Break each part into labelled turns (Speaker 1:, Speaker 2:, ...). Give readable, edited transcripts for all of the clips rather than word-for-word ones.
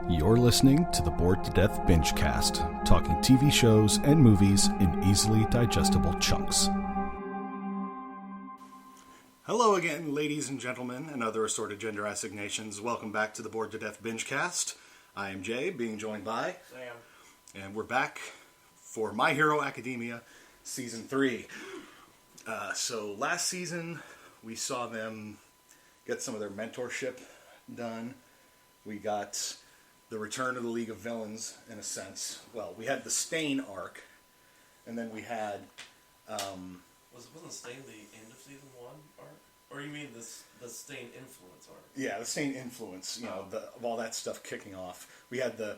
Speaker 1: You're listening to the Bored to Death Bingecast, talking TV shows and movies in easily digestible chunks. Hello again, ladies and gentlemen, and other assorted gender assignations. Welcome back to the Bored to Death Bingecast. I am Jay, being joined by
Speaker 2: Sam.
Speaker 1: And we're back for My Hero Academia Season 3. So last season, we saw them get some of their mentorship done. We got the return of the League of Villains, in a sense. Well, we had the Stain arc, and then we had...
Speaker 2: Wasn't Stain the end of Season 1 arc? Or you mean the Stain influence arc?
Speaker 1: Yeah, the Stain influence, of all that stuff kicking off. We had the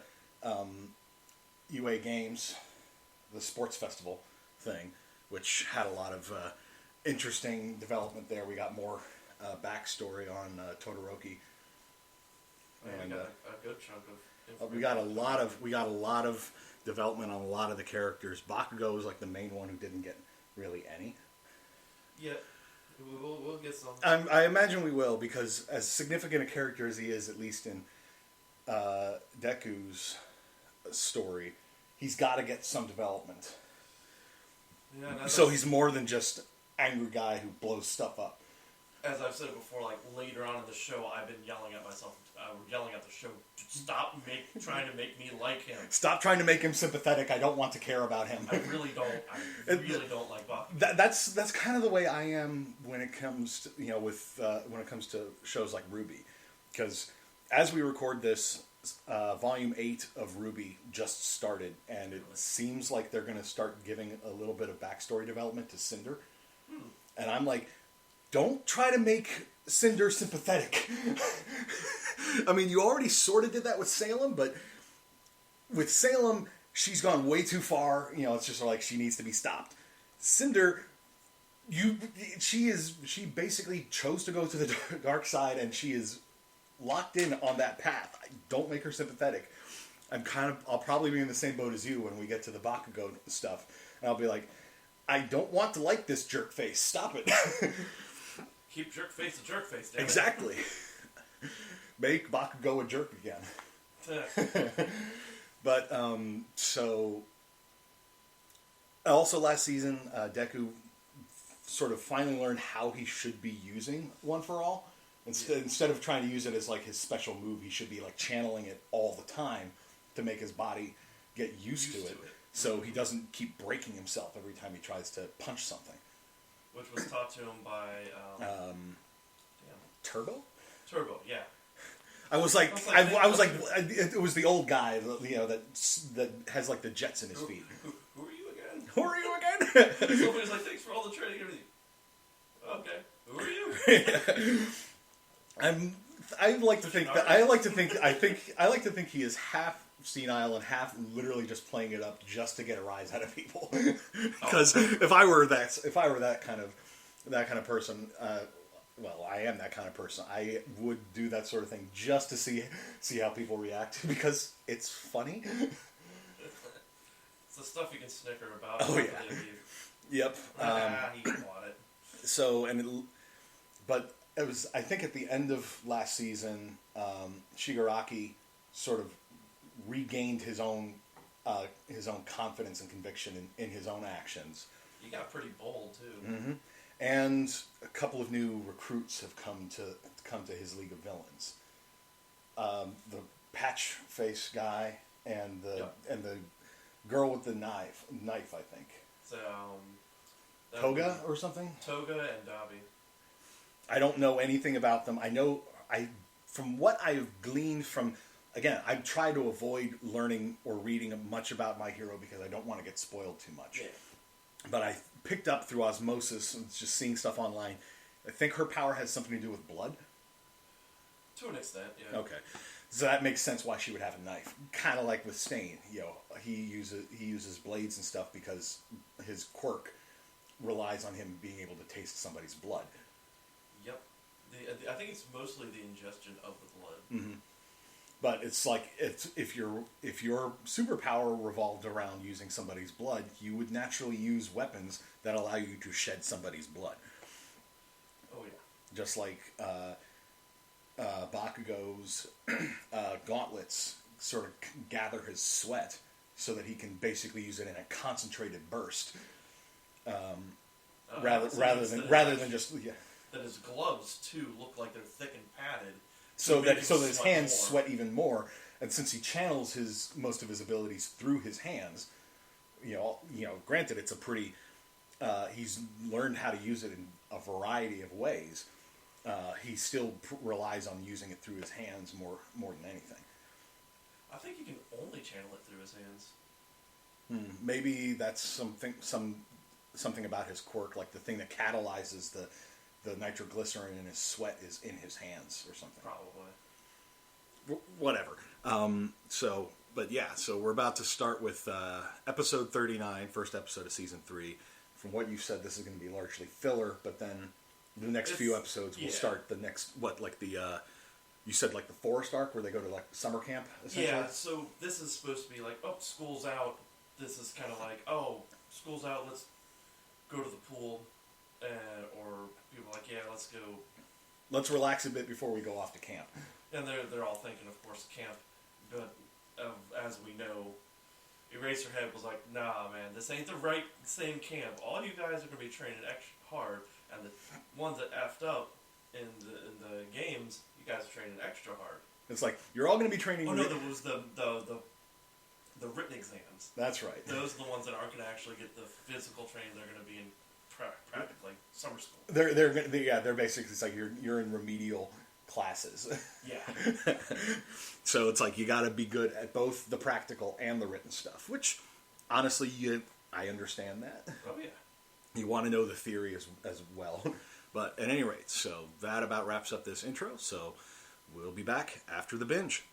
Speaker 1: UA Games, the sports festival thing, which had a lot of interesting development there. We got more backstory on Todoroki.
Speaker 2: And we got a good chunk of information.
Speaker 1: We got a lot of development on a lot of the characters. Bakugo was like the main one who didn't get really any.
Speaker 2: Yeah, we'll get some.
Speaker 1: I imagine we will, because as significant a character as he is, at least in Deku's story, he's got to get some development.
Speaker 2: Yeah,
Speaker 1: so he's more than just angry guy who blows stuff up.
Speaker 2: As I've said before, like later on in the show, I've been yelling at myself, yelling at the show, stop trying to make me like him.
Speaker 1: Stop trying to make him sympathetic. I don't want to care about him.
Speaker 2: I really don't like Bakugo.
Speaker 1: That's kind of the way I am when it comes to, when it comes to shows like RWBY, because as we record this, Volume 8 of RWBY just started, and it seems like they're going to start giving a little bit of backstory development to Cinder, and I'm like, don't try to make Cinder sympathetic. I mean, you already sort of did that with Salem, but with Salem, she's gone way too far. It's just like she needs to be stopped. Cinder, she basically chose to go to the dark side, and she is locked in on that path. Don't make her sympathetic. I'll probably be in the same boat as you when we get to the Bakugo stuff, and I'll be like, I don't want to like this jerk face. Stop it.
Speaker 2: Keep jerk face a jerk face, damn it.
Speaker 1: Exactly. Make Bakugo a jerk again. But, so... Also last season, Deku sort of finally learned how he should be using One for All. Instead of trying to use it as like his special move, he should be like channeling it all the time to make his body get used to it. So he doesn't keep breaking himself every time he tries to punch something.
Speaker 2: Which was taught to him by...
Speaker 1: Turbo?
Speaker 2: Turbo, yeah.
Speaker 1: I was like, it was the old guy, that has like the jets in his feet.
Speaker 2: Who are you again?
Speaker 1: Who are you again?
Speaker 2: Somebody's like, thanks for all the training and everything. Okay, who are you?
Speaker 1: I like to think he is half senile and half literally just playing it up just to get a rise out of people. Because if I were that kind of person, well, I am that kind of person. I would do that sort of thing just to see how people react, because it's funny.
Speaker 2: It's the stuff you can snicker about.
Speaker 1: Oh yeah. Yep.
Speaker 2: He bought it.
Speaker 1: So but it was, I think at the end of last season, Shigaraki sort of regained his own confidence and conviction in his own actions.
Speaker 2: He got pretty bold too.
Speaker 1: Mm-hmm. And a couple of new recruits have come to his League of Villains. The patch face guy and the girl with the knife, I think.
Speaker 2: So,
Speaker 1: Toga or something?
Speaker 2: Toga and Dabi.
Speaker 1: I don't know anything about them. From what I've gleaned from, again, I try to avoid learning or reading much about My Hero because I don't want to get spoiled too much.
Speaker 2: Yeah.
Speaker 1: But I picked up through osmosis and just seeing stuff online. I think her power has something to do with blood.
Speaker 2: To an extent, yeah.
Speaker 1: Okay. So that makes sense why she would have a knife. Kind of like with Stain. He uses blades and stuff because his quirk relies on him being able to taste somebody's blood.
Speaker 2: Yep. I think it's mostly the ingestion of the blood.
Speaker 1: Mm-hmm. But it's like if your superpower revolved around using somebody's blood, you would naturally use weapons that allow you to shed somebody's blood.
Speaker 2: Oh yeah.
Speaker 1: Just like Bakugo's gauntlets sort of gather his sweat so that he can basically use it in a concentrated burst, rather than just
Speaker 2: that his gloves too look like they're thick and padded,
Speaker 1: so that his hands
Speaker 2: more.
Speaker 1: sweat even more. And since he channels most of his abilities through his hands, granted it's a pretty he's learned how to use it in a variety of ways. He still relies on using it through his hands more than anything.
Speaker 2: I think he can only channel it through his hands.
Speaker 1: Maybe that's something about his quirk, like the thing that catalyzes the nitroglycerin in his sweat is in his hands or something.
Speaker 2: Probably.
Speaker 1: Whatever. So we're about to start with episode 39, first episode of season 3. From what you've said, this is going to be largely filler, but then the next few episodes will start the next, you said like the forest arc where they go to like summer camp, essentially?
Speaker 2: Yeah, so this is supposed to be like, oh, school's out. This is kind of like, oh, school's out, let's go to the pool. Or people are like, yeah, let's go.
Speaker 1: Let's relax a bit before we go off to camp.
Speaker 2: And they're all thinking, of course, camp. But as we know, Eraserhead was like, nah, man, this ain't the same camp. All you guys are going to be training extra hard. And the ones that effed up in the games, you guys are training extra hard.
Speaker 1: It's like, you're all going to be training...
Speaker 2: Oh, no, there was the written exams.
Speaker 1: That's right.
Speaker 2: Those are the ones that aren't going to actually get the physical training. They're going to be in practically like summer school.
Speaker 1: They're basically, it's like you're in remedial classes.
Speaker 2: Yeah.
Speaker 1: So it's like you got to be good at both the practical and the written stuff, which honestly, I understand that.
Speaker 2: Oh yeah.
Speaker 1: You want to know the theory as well. But at any rate, so that about wraps up this intro. So we'll be back after the binge.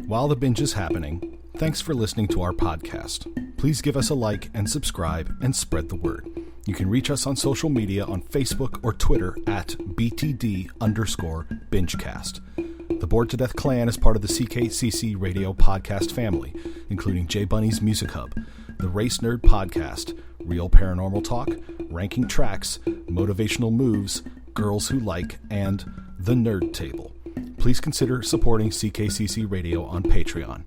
Speaker 1: While the binge is happening, thanks for listening to our podcast. Please give us a like and subscribe and spread the word. You can reach us on social media on Facebook or Twitter at BTD_Bingecast. The Bored to Death Clan is part of the CKCC Radio podcast family, including J Bunny's Music Hub, the Race Nerd Podcast, Real Paranormal Talk, Ranking Tracks, Motivational Moves, Girls Who Like, and The Nerd Table. Please consider supporting CKCC Radio on Patreon.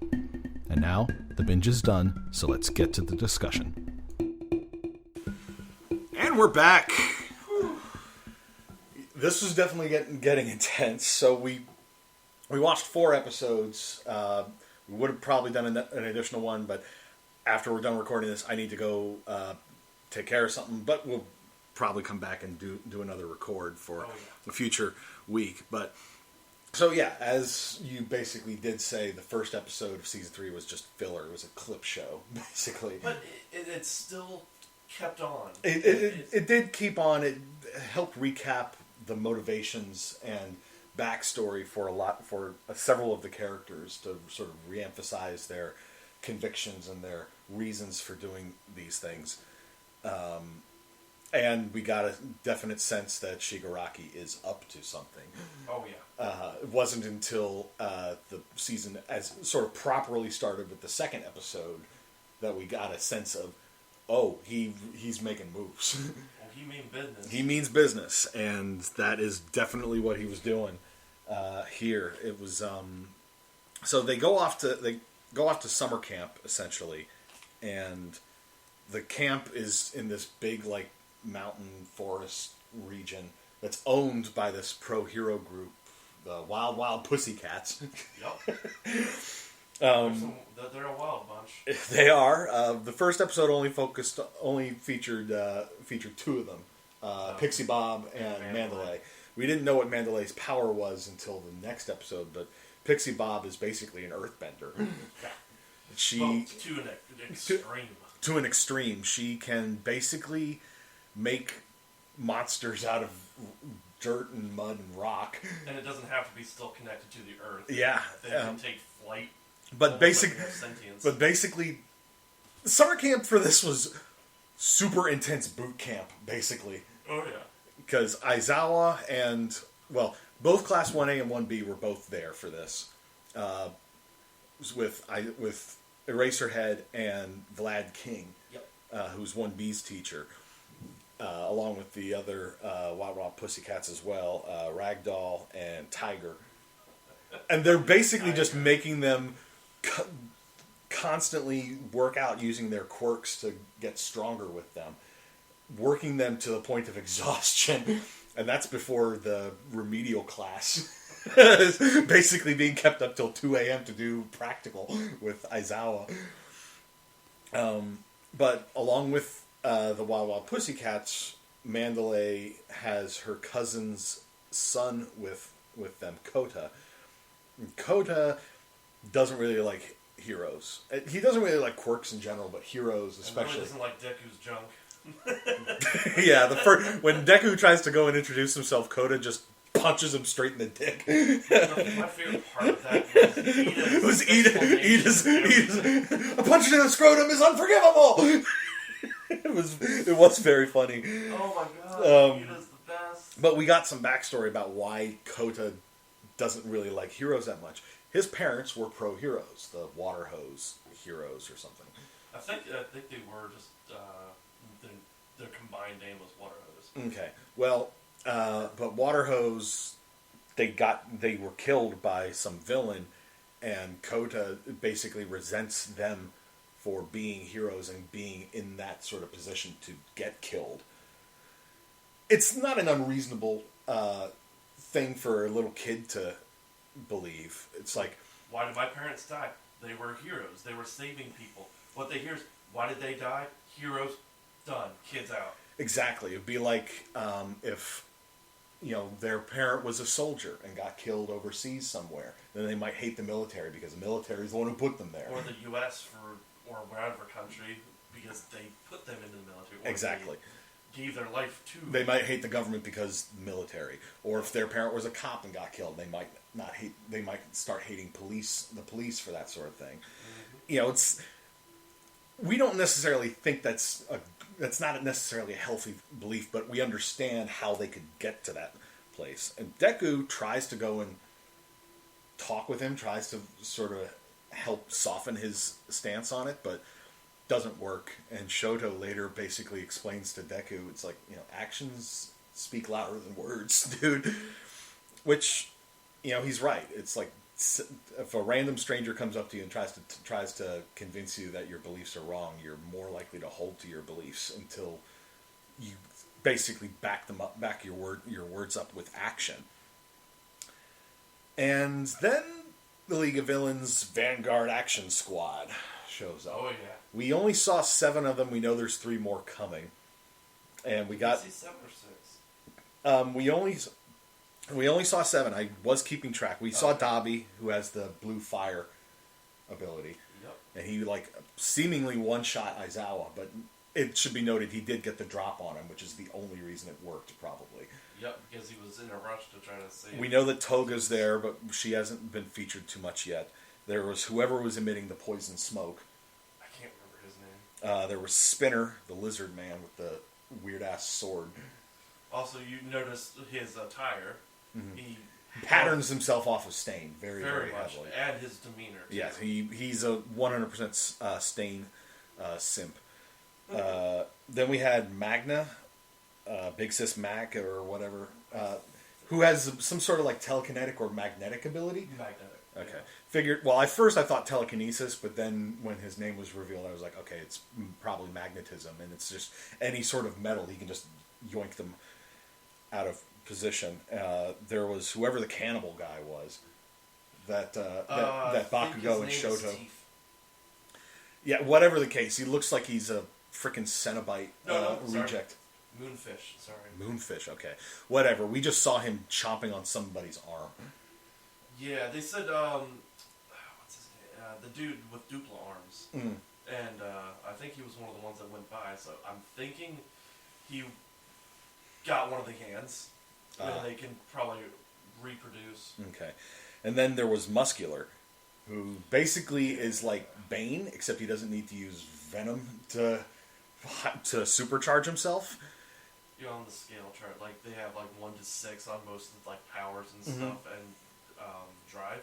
Speaker 1: And now, the binge is done, so let's get to the discussion. And we're back. This was definitely getting intense. So we watched 4 episodes. We would have probably done an additional one, but after we're done recording this, I need to go take care of something. But we'll probably come back and do another record for a future week. But so yeah, as you basically did say, the first episode of season 3 was just filler. It was a clip show, basically.
Speaker 2: But it still kept on.
Speaker 1: It did keep on. It helped recap the motivations and backstory for several of the characters to sort of reemphasize their convictions and their reasons for doing these things. And we got a definite sense that Shigaraki is up to something.
Speaker 2: Oh yeah.
Speaker 1: It wasn't until the season as sort of properly started with the second episode that we got a sense of, oh, he's making moves.
Speaker 2: Well, he means business.
Speaker 1: He means business, and that is definitely what he was doing here. It was so they go off to summer camp essentially, and the camp is in this big like mountain forest region that's owned by this pro-hero group, the Wild Pussycats.
Speaker 2: Yep. They're a wild bunch.
Speaker 1: They are. The first episode only featured 2 of them, Pixie Bob and Mandalay. We didn't know what Mandalay's power was until the next episode, but Pixie Bob is basically an earthbender.
Speaker 2: To an extreme.
Speaker 1: To an extreme. She can basically make monsters out of dirt and mud and rock.
Speaker 2: And it doesn't have to be still connected to the earth.
Speaker 1: Yeah.
Speaker 2: They can take flight.
Speaker 1: But basically, summer camp for this was super intense boot camp, basically.
Speaker 2: Oh, yeah.
Speaker 1: Because Aizawa and, well, both Class 1A and 1B were both there for this. With Eraserhead and Vlad King, who's 1B's teacher, along with the other Wild Pussycats as well, Ragdoll and Tiger. And they're basically just making them constantly work out using their quirks to get stronger with them, working them to the point of exhaustion. And that's before the remedial class is basically being kept up till 2 a.m. to do practical with Aizawa. But along with the Wild Wild Pussycats, Mandalay has her cousin's son with them, Kota. And Kota doesn't really like heroes. He doesn't really like quirks in general, but heroes especially.
Speaker 2: And really doesn't like Deku's junk.
Speaker 1: Yeah, when Deku tries to go and introduce himself, Kota just punches him straight in the dick.
Speaker 2: My favorite part of that was
Speaker 1: Ida's a punch in the scrotum is unforgivable. It was very funny.
Speaker 2: Oh my god, Ida's the best.
Speaker 1: But we got some backstory about why Kota doesn't really like heroes that much. His parents were pro-heroes, the water hose heroes or something.
Speaker 2: I think they were just their combined name was water hose.
Speaker 1: Okay, well, but water hose, they were killed by some villain, and Kota basically resents them for being heroes and being in that sort of position to get killed. It's not an unreasonable thing for a little kid to believe. It's like,
Speaker 2: why did my parents die? They were heroes. They were saving people. What they hear is, why did they die? Heroes, done. Kids out.
Speaker 1: Exactly. It'd be like if their parent was a soldier and got killed overseas somewhere. Then they might hate the military because the military is the one who put them there.
Speaker 2: Or the U.S. or whatever country because they put them into the military. Or
Speaker 1: exactly.
Speaker 2: They gave their life to.
Speaker 1: They might hate the government because military. Or if their parent was a cop and got killed, they might not hate. They might start hating the police for that sort of thing. Mm-hmm. We don't necessarily think that's not necessarily a healthy belief, but we understand how they could get to that place. And Deku tries to go and talk with him, tries to sort of help soften his stance on it, but doesn't work. And Shoto later basically explains to Deku, it's like, actions speak louder than words, dude. Which, he's right. It's like, if a random stranger comes up to you and tries to convince you that your beliefs are wrong, you're more likely to hold to your beliefs until you basically back your words up with action. And then the League of Villains Vanguard Action Squad shows up.
Speaker 2: Oh yeah.
Speaker 1: We only saw 7 of them. We know there's 3 more coming, and we got.
Speaker 2: Did you see 7 or 6?
Speaker 1: We only saw 7. I was keeping track. We saw Dabi, who has the blue fire ability.
Speaker 2: Yep.
Speaker 1: And he, seemingly one-shot Aizawa, but it should be noted he did get the drop on him, which is the only reason it worked, probably.
Speaker 2: Yep, because he was in a rush to try to save
Speaker 1: We know that Toga's there, but she hasn't been featured too much yet. There was whoever was emitting the poison smoke.
Speaker 2: I can't remember his name.
Speaker 1: There was Spinner, the lizard man with the weird-ass sword. Also,
Speaker 2: you notice his attire.
Speaker 1: Mm-hmm. He patterns himself off of Stain very, very
Speaker 2: much,
Speaker 1: heavily.
Speaker 2: and his demeanor, too.
Speaker 1: Yes, he's a 100% Stain simp. Then we had Magna, Big Sis Mac, or whatever, who has some sort of telekinetic or magnetic ability.
Speaker 2: Magnetic.
Speaker 1: Okay. Yeah. Well, at first I thought telekinesis, but then when his name was revealed, I was like, okay, it's probably magnetism, and it's just any sort of metal, he can just yoink them out of position. There was whoever the cannibal guy was that Bakugo and Shoto. Yeah, whatever the case, he looks like he's a freaking Cenobite reject.
Speaker 2: Moonfish, sorry.
Speaker 1: Moonfish, okay. Whatever. We just saw him chomping on somebody's arm.
Speaker 2: Yeah, they said what's his name? The dude with dupla arms.
Speaker 1: Mm.
Speaker 2: And I think he was one of the ones that went by. So I'm thinking he got one of the hands. And they can probably reproduce.
Speaker 1: Okay. And then there was Muscular, who basically is like Bane, except he doesn't need to use venom to supercharge himself.
Speaker 2: On the scale chart, they have 1 to 6 on most of the powers and stuff, and drive.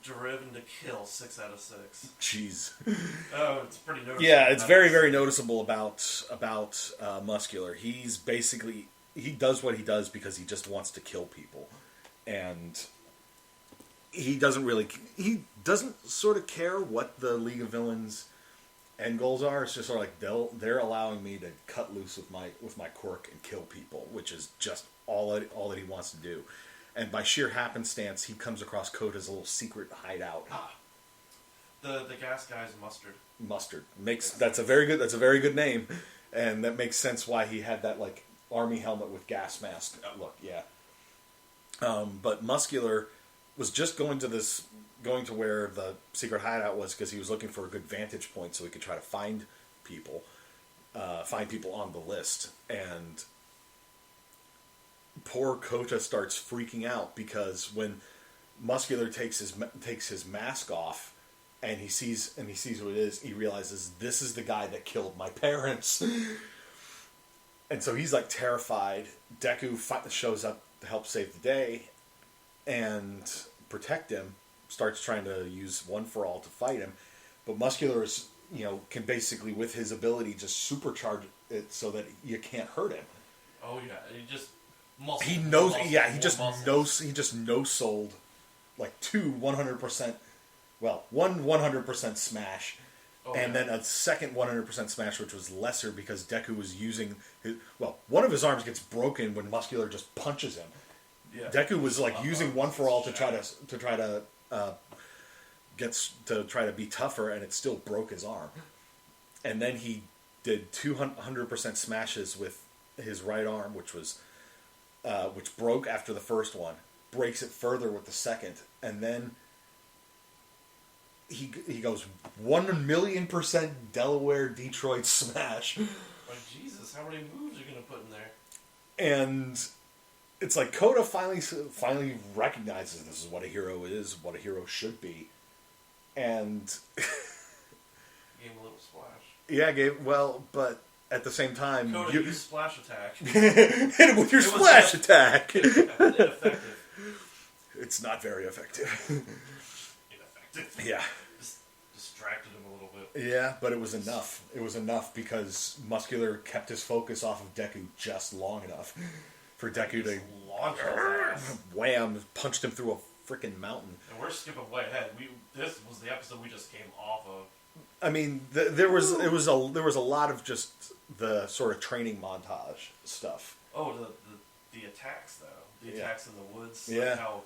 Speaker 2: Driven to kill 6 out of 6.
Speaker 1: Jeez.
Speaker 2: Oh, it's pretty noticeable.
Speaker 1: Yeah, it's very, very noticeable about Muscular. He's basically, he does what he does because he just wants to kill people, and he doesn't sort of care what the League of Villains end goals are. It's just sort of like they're allowing me to cut loose with my quirk and kill people, which is just all that he wants to do. And by sheer happenstance, he comes across Kota's little secret hideout.
Speaker 2: The gas guy's Mustard.
Speaker 1: Mustard that's a very good name, and that makes sense why he had that like army helmet with gas mask look. Yeah. But Muscular was just going to where the secret hideout was because he was looking for a good vantage point so he could try to find people on the list. And poor Kota starts freaking out because when Muscular takes his mask off and he sees what it is, he realizes this is the guy that killed my parents. And so he's like terrified. Deku shows up to help save the day and protect him. Starts trying to use One for All to fight him, but Muscular is, can basically with his ability just supercharge it so that you can't hurt him.
Speaker 2: Oh yeah, he just muscle.
Speaker 1: He knows. Yeah, he just knows. He just no-sold like one 100% smash.
Speaker 2: Oh,
Speaker 1: and then a second 100% smash, which was lesser because Deku was using one of his arms gets broken when Muscular just punches him.
Speaker 2: Yeah.
Speaker 1: Deku was like using One for All to try to be tougher, and it still broke his arm. And then he did 200% smashes with his right arm, which broke after the first one, breaks it further with the second, and then he goes 1,000,000% Delaware Detroit smash.
Speaker 2: Oh, Jesus, how many moves are you gonna put in there?
Speaker 1: And it's like Kota finally recognizes this is what a hero is, what a hero should be, and
Speaker 2: gave him a little splash.
Speaker 1: Yeah, but at the same time,
Speaker 2: Kota, use splash attack.
Speaker 1: Hit him with your splash attack.
Speaker 2: Ineffective.
Speaker 1: It's not very effective.
Speaker 2: Ineffective.
Speaker 1: Yeah.
Speaker 2: Just distracted him a little bit.
Speaker 1: Yeah, but it was enough. It was enough because Muscular kept his focus off of Deku just long enough for Deku to
Speaker 2: launch
Speaker 1: wham, punched him through a freaking mountain.
Speaker 2: And we're skipping way ahead. This was the episode we just came off of.
Speaker 1: I mean, there was a lot of just the sort of training montage stuff.
Speaker 2: Oh, the attacks though, the attacks in the woods.
Speaker 1: Yeah.
Speaker 2: Like how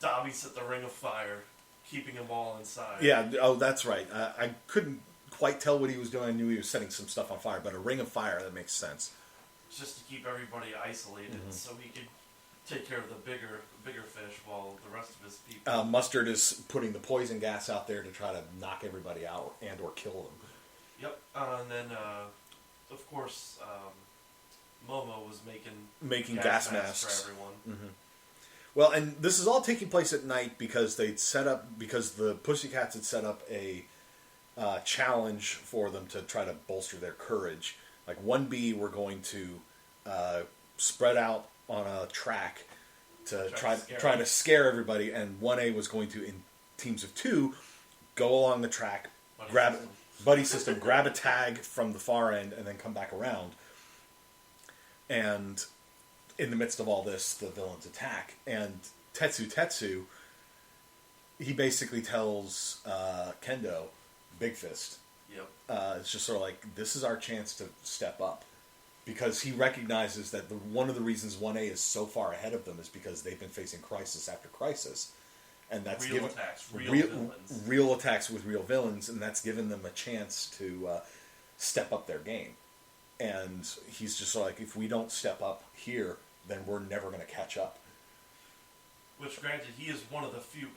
Speaker 2: Dobby's at the Ring of Fire, keeping them all inside.
Speaker 1: Yeah. Oh, that's right. I couldn't quite tell what he was doing. I knew he was setting some stuff on fire, but a Ring of Fire, that makes sense.
Speaker 2: Just to keep everybody isolated, so he could take care of the bigger fish while the rest of his people.
Speaker 1: Mustard is putting the poison gas out there to try to knock everybody out and or kill them.
Speaker 2: Yep, and then of course Momo was making
Speaker 1: gas masks
Speaker 2: for everyone.
Speaker 1: Mm-hmm. Well, and this is all taking place at night because the Pussycats had set up a challenge for them to try to bolster their courage. Like 1B were going to spread out on a track to try to scare everybody, and 1A was going to, in teams of 2, go along the track, grab a tag from the far end, and then come back around. And in the midst of all this, the villains attack, and Tetsu, he basically tells Kendo, Big Fist,
Speaker 2: yep.
Speaker 1: It's just sort of like, this is our chance to step up. Because he recognizes that one of the reasons 1A is so far ahead of them is because they've been facing crisis after crisis. And that's
Speaker 2: real
Speaker 1: attacks with real villains, and that's given them a chance to step up their game. And he's just like, if we don't step up here, then we're never going to catch up.
Speaker 2: Which, granted, he is one of the few,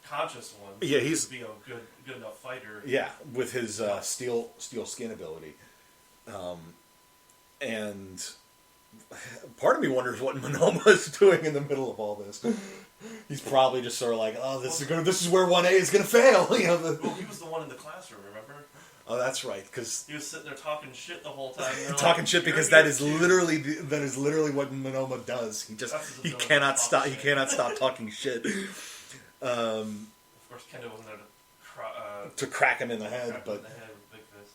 Speaker 2: conscious ones.
Speaker 1: Yeah, he's
Speaker 2: to be a good enough fighter.
Speaker 1: Yeah, with his steel skin ability. And part of me wonders what Monoma is doing in the middle of all this. He's probably just sort of like, oh, this is where 1A is going to fail.
Speaker 2: Well, he was the one in the classroom, remember?
Speaker 1: Oh, that's right, because
Speaker 2: he was sitting there talking shit the whole time.
Speaker 1: Talking shit because that is literally what Monoma does. He cannot stop. He cannot stop talking shit.
Speaker 2: Of course, Kendo wasn't there
Speaker 1: to crack him in the head, but
Speaker 2: with Big Fist.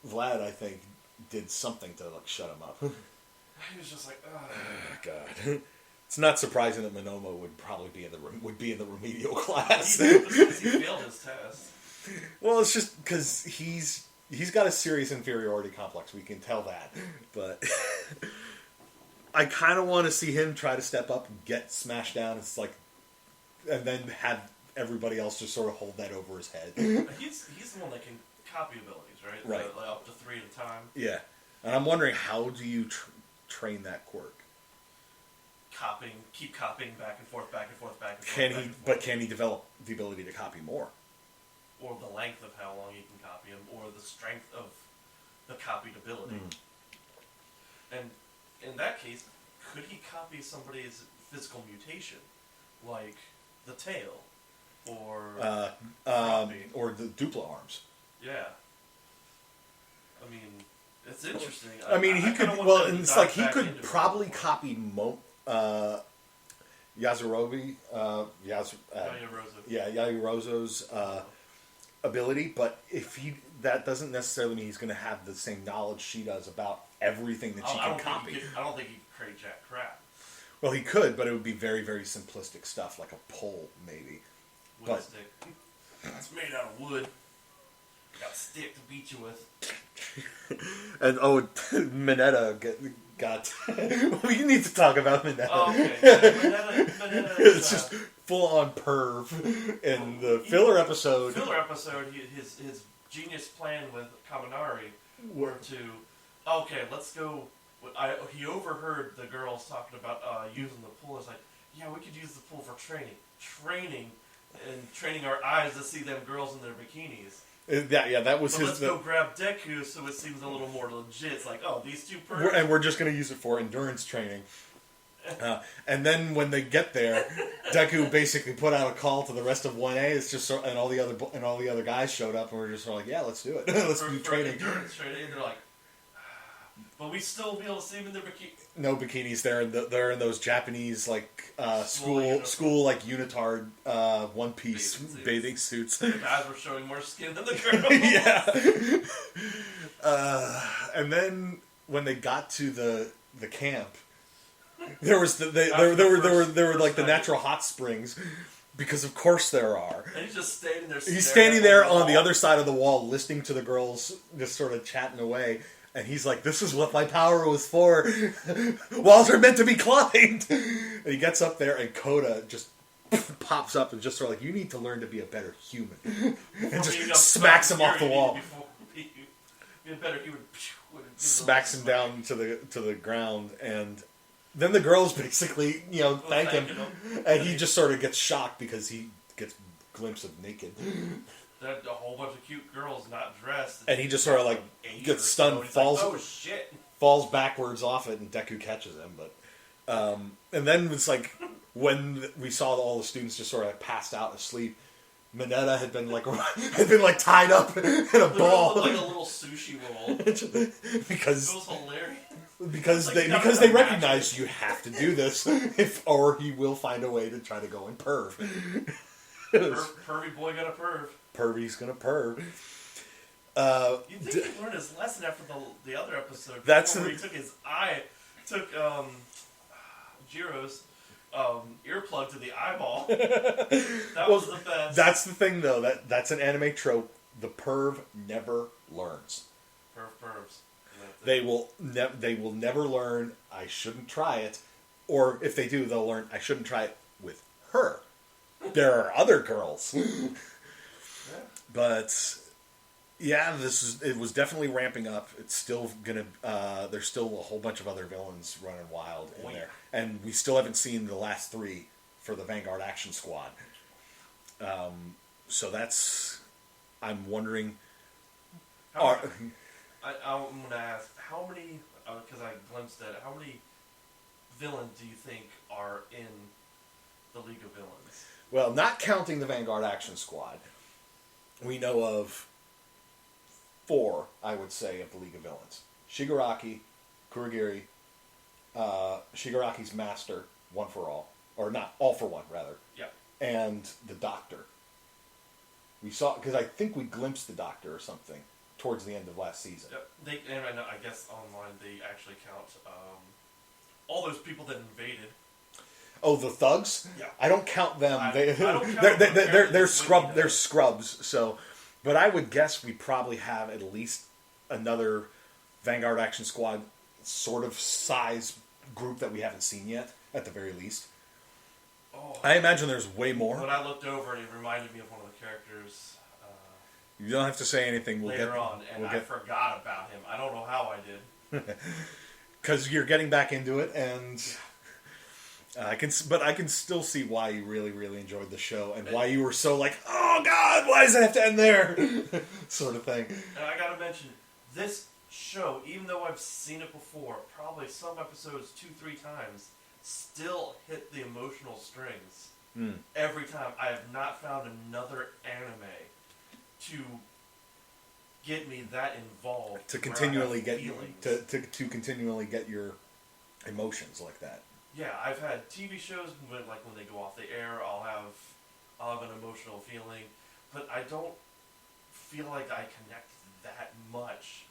Speaker 1: Vlad, I think, did something to shut him up.
Speaker 2: He was just like, oh
Speaker 1: God. It's not surprising that Monomo would probably be in the remedial class.
Speaker 2: He failed his test.
Speaker 1: Well, it's just because he's got a serious inferiority complex. We can tell that, but I kind of want to see him try to step up and get smashed down. It's like, and then have everybody else just sort of hold that over his head.
Speaker 2: He's the one that can copy abilities, right?
Speaker 1: Right.
Speaker 2: Like up to 3 at a time.
Speaker 1: Yeah, and I'm wondering, how do you train that quirk?
Speaker 2: Keep copying back and forth, back and forth, back and forth.
Speaker 1: Can he develop the ability to copy more?
Speaker 2: Or the length of how long he can copy him, or the strength of the copied ability. And in that case, could he copy somebody's physical mutation, like the tail, or
Speaker 1: or the Duplo arms?
Speaker 2: Yeah. I mean, it's interesting.
Speaker 1: He could. Well, and it's like he could probably copy Yajirobe's ability, but that doesn't necessarily mean he's going to have the same knowledge she does about everything that she can copy.
Speaker 2: I don't think he could create jack crap.
Speaker 1: Well, he could, but it would be very, very simplistic stuff, like a pole, maybe.
Speaker 2: Wood stick. It's made out of wood. Got a stick to beat you with.
Speaker 1: And Mineta got. We need to talk about Mineta.
Speaker 2: Oh, okay. Mineta
Speaker 1: it's just full on perv in the filler episode.
Speaker 2: His genius plan with Kaminari were to, let's go. He overheard the girls talking about using the pool. It's like, yeah, we could use the pool for training our eyes to see them girls in their bikinis.
Speaker 1: That was his.
Speaker 2: Let's go grab Deku, so it seems a little more legit. It's like, these two
Speaker 1: and we're just going to use it for endurance training. And then when they get there, Deku basically put out a call to the rest of 1A. It's just and all the other guys showed up, and we're just sort of like, yeah, let's do it. Let's do training.
Speaker 2: Endurance training, and they're like, but we still be able to see them in their bikinis.
Speaker 1: No bikinis. They're in those Japanese school unitard one piece bathing suits.
Speaker 2: The guys were showing more skin than the girls.
Speaker 1: Yeah. And then when they got to the camp, there was there were like the natural hot springs, because of course there are.
Speaker 2: And he's just standing there.
Speaker 1: He's standing there on the other side of the wall, listening to the girls just sort of chatting away. And he's like, this is what my power was for. Walls are meant to be climbed. And he gets up there, and Koda just pops up and just sort of like, you need to learn to be a better human. And just smacks him off the wall.
Speaker 2: Be a better human.
Speaker 1: Smacks him down to the ground. And then the girls basically, thank him. And he just sort of gets shocked because he gets a glimpse of naked.
Speaker 2: A whole bunch of cute girls not dressed.
Speaker 1: And he just sort of like gets stunned, falls,
Speaker 2: like, oh shit,
Speaker 1: falls backwards off it, and Deku catches him. But and then it's like when we saw all the students just sort of passed out asleep. Mineta had been tied up in a ball,
Speaker 2: like a little sushi roll.
Speaker 1: because
Speaker 2: it was hilarious.
Speaker 1: Because they recognize you have to do this, or he will find a way to try to go and perv.
Speaker 2: Pervy boy got a perv.
Speaker 1: Pervy's gonna perv.
Speaker 2: You think he learned his lesson after the other episode? Where he took Jiro's earplug to the eyeball. That was the best.
Speaker 1: That's the thing, though. That's an anime trope. The perv never learns.
Speaker 2: Pervs.
Speaker 1: They will never learn. I shouldn't try it, or if they do, they'll learn. I shouldn't try it with her. There are other girls. But yeah, it was definitely ramping up. It's still gonna. There's still a whole bunch of other villains running wild in there, and we still haven't seen the last 3 for the Vanguard Action Squad. So that's. I'm wondering.
Speaker 2: I'm gonna ask how many, because I glimpsed at it. How many villains do you think are in the League of Villains?
Speaker 1: Well, not counting the Vanguard Action Squad, we know of 4, I would say, of the League of Villains. Shigaraki, Kurogiri, Shigaraki's master, One for All. Or not, All for One, rather.
Speaker 2: Yeah.
Speaker 1: And the Doctor. We saw, because I think we glimpsed the Doctor or something towards the end of last season.
Speaker 2: Yep. And I guess online they actually count all those people that invaded.
Speaker 1: Oh, the thugs?
Speaker 2: Yeah.
Speaker 1: I don't count them.
Speaker 2: I
Speaker 1: They,
Speaker 2: don't count them.
Speaker 1: they're scrubs. So, but I would guess we probably have at least another Vanguard Action Squad sort of size group that we haven't seen yet, at the very least.
Speaker 2: Oh,
Speaker 1: I imagine there's way more.
Speaker 2: When I looked over, it reminded me of one of the characters.
Speaker 1: You don't have to say anything.
Speaker 2: Later on, and I forgot about him. I don't know how I did.
Speaker 1: Because you're getting back into it, and I can still see why you really, really enjoyed the show, and why you were so like, oh God, why does it have to end there, sort of thing.
Speaker 2: And I gotta mention, this show, even though I've seen it before, probably some episodes 2-3 times, still hit the emotional strings. Every time. I have not found another anime to get me that involved,
Speaker 1: to continually get to continually get your emotions like that.
Speaker 2: Yeah, I've had TV shows when they go off the air, I'll have an emotional feeling, but I don't feel like I connect that much,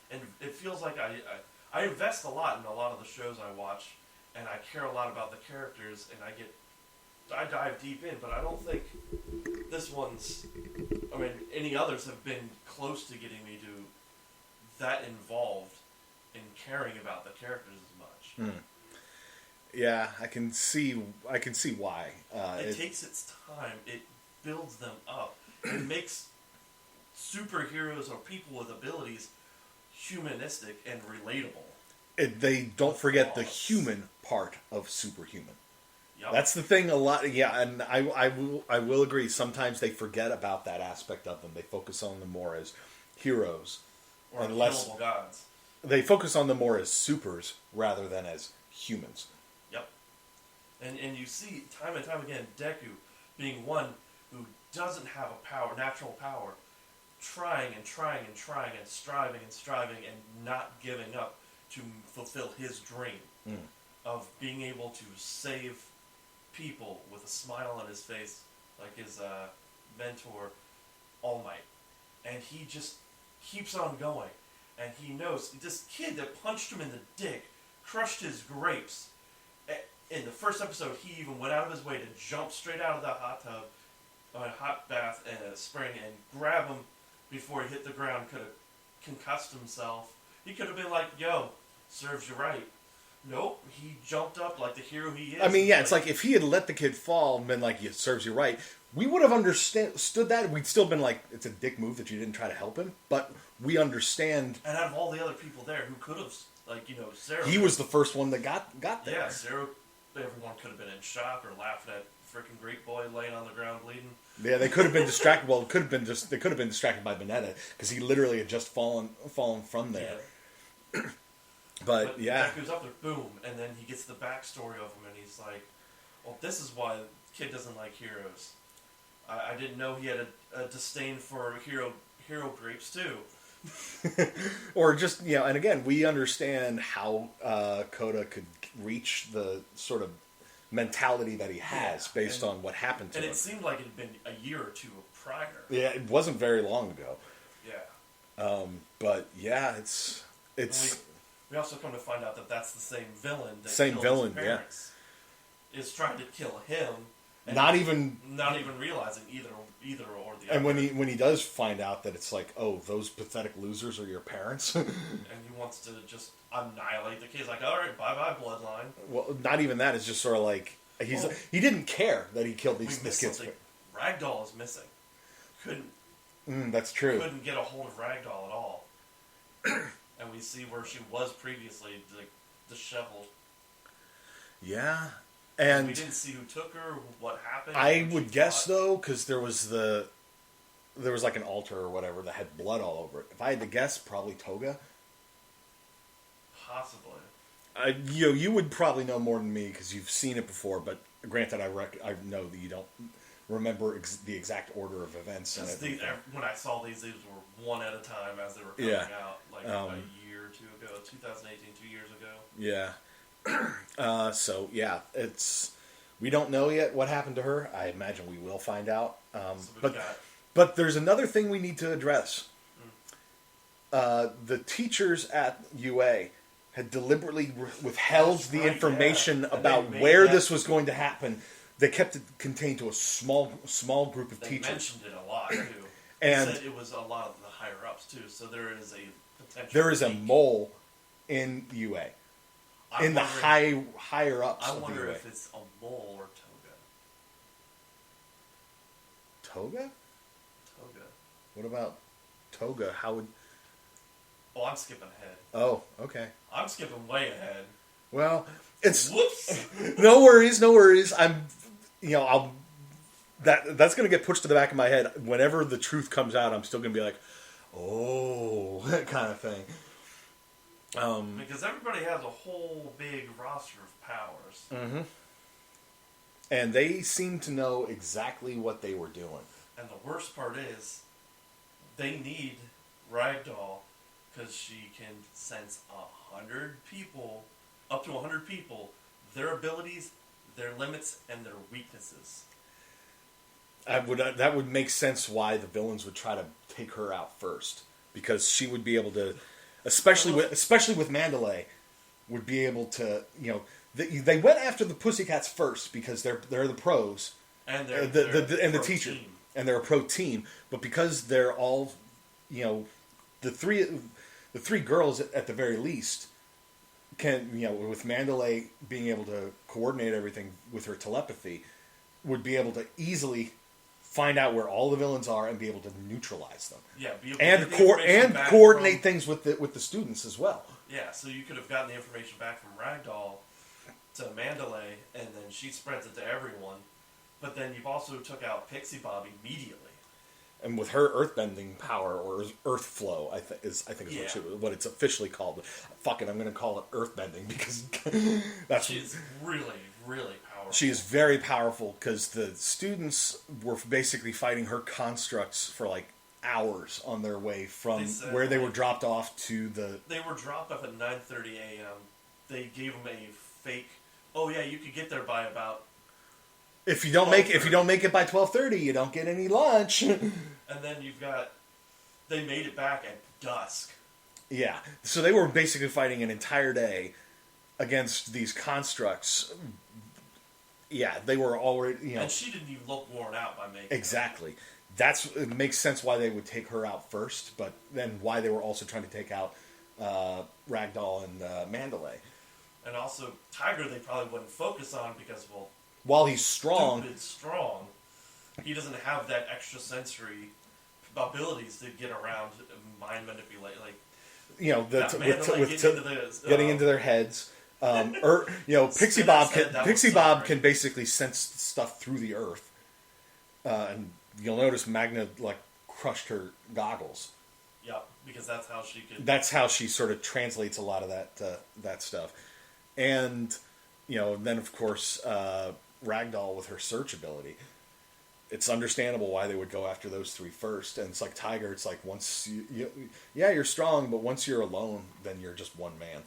Speaker 2: and it feels like I invest a lot in a lot of the shows I watch, and I care a lot about the characters, and I dive deep in, but I don't think this one's, any others have been close to getting me to that involved in caring about the characters as much.
Speaker 1: Yeah, I can see why.
Speaker 2: It takes its time. It builds them up. It makes superheroes or people with abilities humanistic and relatable.
Speaker 1: They don't forget the human part of superhuman.
Speaker 2: Yep.
Speaker 1: That's the thing a lot, yeah, and I will agree, sometimes they forget about that aspect of them. They focus on them more as heroes.
Speaker 2: Or killable gods.
Speaker 1: They focus on them more as supers rather than as humans.
Speaker 2: Yep. And you see, time and time again, Deku being one who doesn't have a natural power, trying and trying and trying and striving and not giving up to fulfill his dream of being able to save people with a smile on his face, like his mentor, All Might. And he just keeps on going. And he knows, this kid that punched him in the dick, crushed his grapes. In the first episode, he even went out of his way to jump straight out of the hot tub, a hot bath and a spring, and grab him before he hit the ground, could have concussed himself. He could have been like, yo, serves you right. Nope, he jumped up like the hero he is.
Speaker 1: I mean, yeah, it's like if he had let the kid fall and been like, it serves you right, we would have understood that. We'd still been like, it's a dick move that you didn't try to help him, but we understand.
Speaker 2: And out of all the other people there who could have, Sarah.
Speaker 1: He was the first one that got there.
Speaker 2: Yeah, Sarah, everyone could have been in shock or laughing at freaking Greek boy laying on the ground bleeding.
Speaker 1: Yeah, they could have been distracted. Well, they could have been distracted by Bonetta because he literally had just fallen from there.
Speaker 2: Yeah.
Speaker 1: But yeah,
Speaker 2: Deku's up there, boom, and then he gets the backstory of him, and he's like, "Well, this is why the kid doesn't like heroes. I didn't know he had a disdain for hero grapes too."
Speaker 1: Or just and again, we understand how Koda could reach the sort of mentality that he has based on what happened to him.
Speaker 2: And it seemed like it had been a year or two prior.
Speaker 1: Yeah, it wasn't very long ago.
Speaker 2: Yeah.
Speaker 1: But yeah, it's.
Speaker 2: We also come to find out that that's the same villain that
Speaker 1: killed his
Speaker 2: parents. Is trying to kill him. And
Speaker 1: not even
Speaker 2: realizing either or the
Speaker 1: and
Speaker 2: other.
Speaker 1: when he does find out that it's like, oh, those pathetic losers are your parents.
Speaker 2: And he wants to just annihilate the kids. Like, all right, bye bloodline.
Speaker 1: Well, not even that. It's just sort of like he didn't care that he killed this kid's.
Speaker 2: Ragdoll is missing.
Speaker 1: That's true.
Speaker 2: Couldn't get a hold of Ragdoll at all. And we see where she was previously, disheveled.
Speaker 1: Yeah, and
Speaker 2: we didn't see who took her, what happened.
Speaker 1: I would guess though, because there was like an altar or whatever that had blood all over it. If I had to guess, probably Toga.
Speaker 2: Possibly.
Speaker 1: You would probably know more than me because you've seen it before. But granted, I know that you don't remember the exact order of events.
Speaker 2: When I saw these were one at a time as they were coming out, like a year or two ago, 2018, 2 years ago.
Speaker 1: Yeah. So yeah, we don't know yet what happened to her. I imagine we will find out. But there's another thing we need to address. The teachers at UA had deliberately withheld
Speaker 2: That's
Speaker 1: the
Speaker 2: right,
Speaker 1: information
Speaker 2: yeah. And
Speaker 1: about
Speaker 2: they made
Speaker 1: where
Speaker 2: that-
Speaker 1: this was going to happen. They kept it contained to a small group of
Speaker 2: They
Speaker 1: teachers.
Speaker 2: mentioned it a lot, too.
Speaker 1: And
Speaker 2: They said it was a lot of the higher-ups, too, so there is a potential...
Speaker 1: there is a
Speaker 2: leak.
Speaker 1: mole in UA.
Speaker 2: I'm
Speaker 1: In the
Speaker 2: wondering-
Speaker 1: higher ups
Speaker 2: I
Speaker 1: of the
Speaker 2: wonder
Speaker 1: UA.
Speaker 2: if it's a mole or Toga.
Speaker 1: Toga?
Speaker 2: Toga.
Speaker 1: What about Toga? How would...
Speaker 2: Oh, I'm skipping ahead.
Speaker 1: Oh, okay.
Speaker 2: I'm skipping way ahead.
Speaker 1: Well, it's...
Speaker 2: Whoops!
Speaker 1: No worries. That's going to get pushed to the back of my head. Whenever the truth comes out, I'm still going to be like, oh, that kind of thing.
Speaker 2: Because everybody has a whole big roster of powers.
Speaker 1: Mm-hmm. And they seem to know exactly what they were doing.
Speaker 2: And the worst part is, they need Ragdoll because she can sense 100 people, up to 100 people, their abilities, their limits, and their weaknesses.
Speaker 1: That would make sense why the villains would try to take her out first, because she would be able to, especially with Mandalay, would be able to, they went after the Pussycats first because they're the pros
Speaker 2: And
Speaker 1: and
Speaker 2: they're
Speaker 1: the
Speaker 2: pro
Speaker 1: teacher
Speaker 2: team.
Speaker 1: and they're a pro team, but because they're all, the three girls at the very least can, with Mandalay being able to coordinate everything with her telepathy, would be able to easily find out where all the villains are and be able to neutralize them.
Speaker 2: Yeah, be able to
Speaker 1: And
Speaker 2: get the information back
Speaker 1: coordinate
Speaker 2: from-
Speaker 1: things with the students as well.
Speaker 2: Yeah, so you could have gotten the information back from Ragdoll to Mandalay, and then she spreads it to everyone. But then you've also took out Pixie Bob immediately.
Speaker 1: And with her earthbending power, or earth flow, I think is
Speaker 2: Yeah.
Speaker 1: what it's officially called. Fuck it, I'm going to call it earthbending because that's
Speaker 2: She's really, really powerful.
Speaker 1: she is very powerful. Because the students were basically fighting her constructs for like hours on their way from
Speaker 2: They said,
Speaker 1: where they were
Speaker 2: like,
Speaker 1: dropped off to the.
Speaker 2: They were dropped off at 9:30 a.m. They gave them a fake. Oh yeah, you could get there by about.
Speaker 1: If you don't make it by 12:30, you don't get any lunch.
Speaker 2: And then you've got. They made it back at dusk.
Speaker 1: Yeah, so they were basically fighting an entire day against these constructs. Yeah, they were already,
Speaker 2: And she didn't even look worn out by making
Speaker 1: exactly. It makes sense why they would take her out first, but then why they were also trying to take out Ragdoll and Mandalay.
Speaker 2: And also, Tiger they probably wouldn't focus on because, well,
Speaker 1: While he's strong,
Speaker 2: stupid strong, he doesn't have that extra sensory abilities to get around, mind manipulate, like
Speaker 1: getting into their heads. Pixie Bob can basically sense stuff through the earth, and you'll notice Magna crushed her goggles.
Speaker 2: Yeah, because that's how she could.
Speaker 1: That's how she sort of translates a lot of that stuff, and then of course Ragdoll with her search ability. It's understandable why they would go after those three first, and it's like Tiger. It's like once you're strong, but once you're alone, then you're just one man.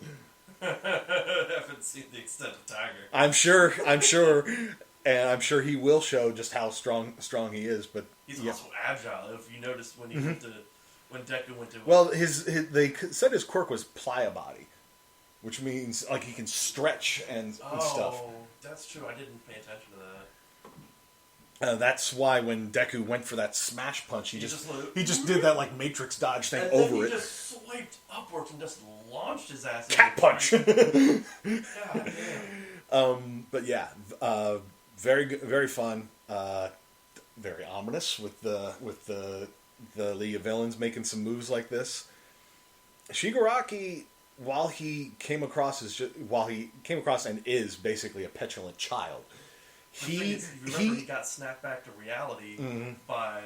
Speaker 2: I haven't seen the extent of Tiger.
Speaker 1: I'm sure, and I'm sure he will show just how strong he is. But
Speaker 2: He's also agile. If you noticed when he went to, when Deku went to.
Speaker 1: Well, they said his quirk was pliabody, which means like he can stretch and stuff.
Speaker 2: Oh, that's true. I didn't pay attention to that.
Speaker 1: That's why when Deku went for that smash punch, he just
Speaker 2: like,
Speaker 1: did that like Matrix dodge thing
Speaker 2: and
Speaker 1: over
Speaker 2: then
Speaker 1: it.
Speaker 2: he just swiped upwards and just launched his ass.
Speaker 1: Cat punch.
Speaker 2: God damn.
Speaker 1: But yeah, very good, very fun, very ominous with the League of Villains making some moves like this. Shigaraki, while he came across and is basically a petulant child.
Speaker 2: He got snapped back to reality by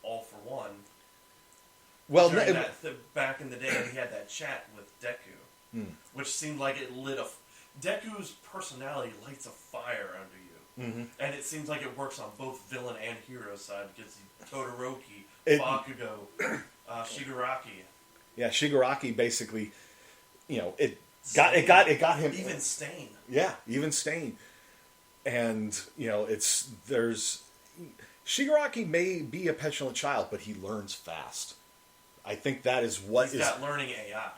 Speaker 2: All for One.
Speaker 1: Well,
Speaker 2: back in the day, he had that chat with Deku, which seemed like it lit Deku's personality lights a fire under you, and it seems like it works on both villain and hero side because Todoroki, Bakugo, Shigaraki. Yeah,
Speaker 1: Shigaraki basically, it got him
Speaker 2: even Stain.
Speaker 1: Yeah, even Stain. And, Shigaraki may be a petulant child, but he learns fast. I think that is what
Speaker 2: He's got learning AI.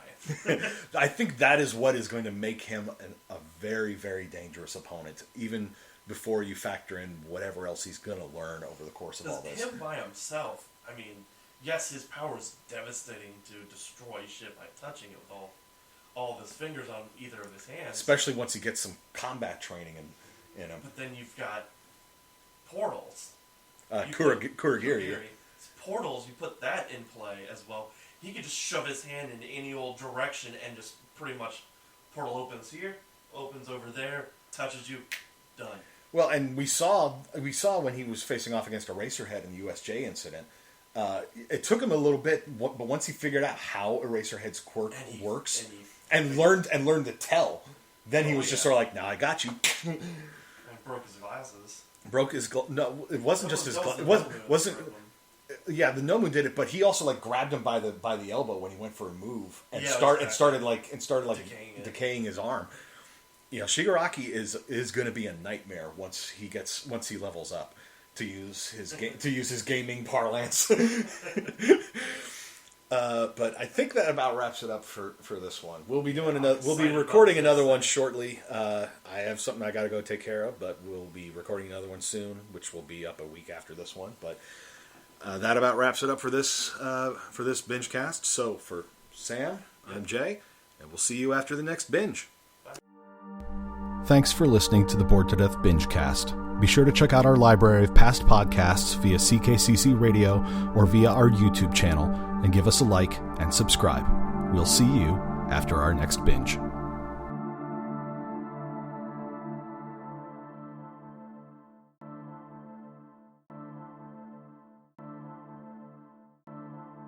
Speaker 1: I think that is what is going to make him a very, very dangerous opponent, even before you factor in whatever else he's going to learn over the course of all this.
Speaker 2: Him by himself, I mean, yes, his power is devastating to destroy shit by touching it with all of his fingers on either of his hands.
Speaker 1: Especially once he gets some combat training in him.
Speaker 2: But then you've got portals.
Speaker 1: Kuragiri.
Speaker 2: Portals, you put that in play as well. He could just shove his hand in any old direction and just pretty much portal opens here, opens over there, touches you, done.
Speaker 1: Well, and we saw when he was facing off against Eraserhead in the USJ incident. It took him a little bit, but once he figured out how Eraserhead's quirk works and learned to tell, then he was just sort of like, "Nah, I got you."
Speaker 2: And broke his glasses.
Speaker 1: No, it wasn't just his glasses. It wasn't. Yeah, the Nomu did it, but he also like grabbed him by the elbow when he went for a move and started decaying his arm. You know, Shigaraki is going to be a nightmare once he levels up, to use his gaming parlance. But I think that about wraps it up for this one. We'll be recording another one shortly. I have something I got to go take care of, but we'll be recording another one soon, which will be up a week after this one. But that about wraps it up for this Bingecast. So for Sam, I'm Jay, and we'll see you after the next binge.
Speaker 3: Thanks for listening to the Bored to Death Bingecast. Be sure to check out our library of past podcasts via CKCC Radio or via our YouTube channel, and give us a like and subscribe. We'll see you after our next binge.